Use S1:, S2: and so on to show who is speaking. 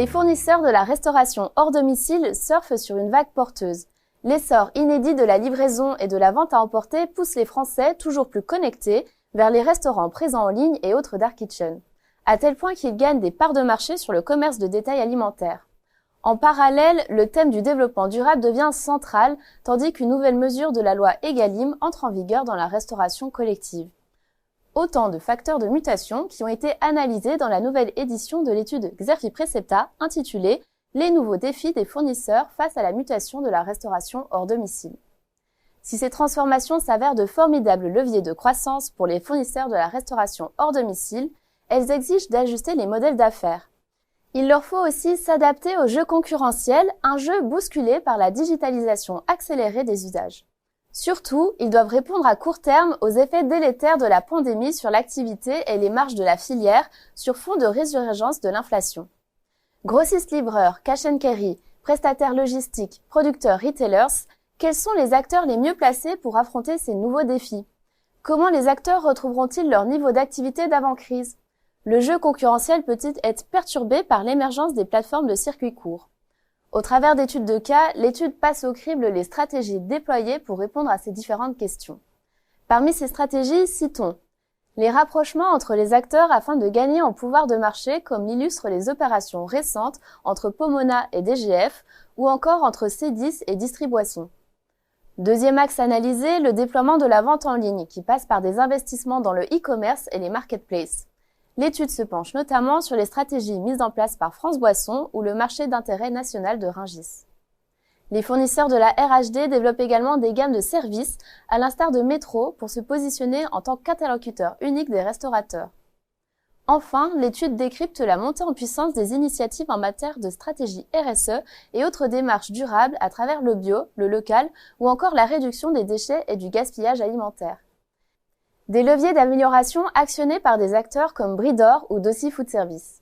S1: Les fournisseurs de la restauration hors domicile surfent sur une vague porteuse. L'essor inédit de la livraison et de la vente à emporter pousse les Français, toujours plus connectés, vers les restaurants présents en ligne et autres dark kitchens, à tel point qu'ils gagnent des parts de marché sur le commerce de détail alimentaire. En parallèle, le thème du développement durable devient central, tandis qu'une nouvelle mesure de la loi Egalim entre en vigueur dans la restauration collective. Autant de facteurs de mutation qui ont été analysés dans la nouvelle édition de l'étude Xerfi Precepta intitulée « Les nouveaux défis des fournisseurs face à la mutation de la restauration hors domicile ». Si ces transformations s'avèrent de formidables leviers de croissance pour les fournisseurs de la restauration hors domicile, elles exigent d'ajuster les modèles d'affaires. Il leur faut aussi s'adapter au jeu concurrentiel, un jeu bousculé par la digitalisation accélérée des usages. Surtout, ils doivent répondre à court terme aux effets délétères de la pandémie sur l'activité et les marges de la filière sur fond de résurgence de l'inflation. Grossistes-livreurs, cash and carry, prestataires logistiques, producteurs, retailers, quels sont les acteurs les mieux placés pour affronter ces nouveaux défis? Comment les acteurs retrouveront-ils leur niveau d'activité d'avant-crise? Le jeu concurrentiel peut-il être perturbé par l'émergence des plateformes de circuit court? Au travers d'études de cas, l'étude passe au crible les stratégies déployées pour répondre à ces différentes questions. Parmi ces stratégies, citons les rapprochements entre les acteurs afin de gagner en pouvoir de marché, comme l'illustrent les opérations récentes entre Pomona et DGF, ou encore entre C10 et Distriboisson. Deuxième axe analysé, le déploiement de la vente en ligne, qui passe par des investissements dans le e-commerce et les marketplaces. L'étude se penche notamment sur les stratégies mises en place par France Boisson ou le marché d'intérêt national de Rungis. Les fournisseurs de la RHD développent également des gammes de services, à l'instar de Métro, pour se positionner en tant qu'interlocuteur unique des restaurateurs. Enfin, l'étude décrypte la montée en puissance des initiatives en matière de stratégie RSE et autres démarches durables à travers le bio, le local ou encore la réduction des déchets et du gaspillage alimentaire. Des leviers d'amélioration actionnés par des acteurs comme Bridor ou Dossi Food Service.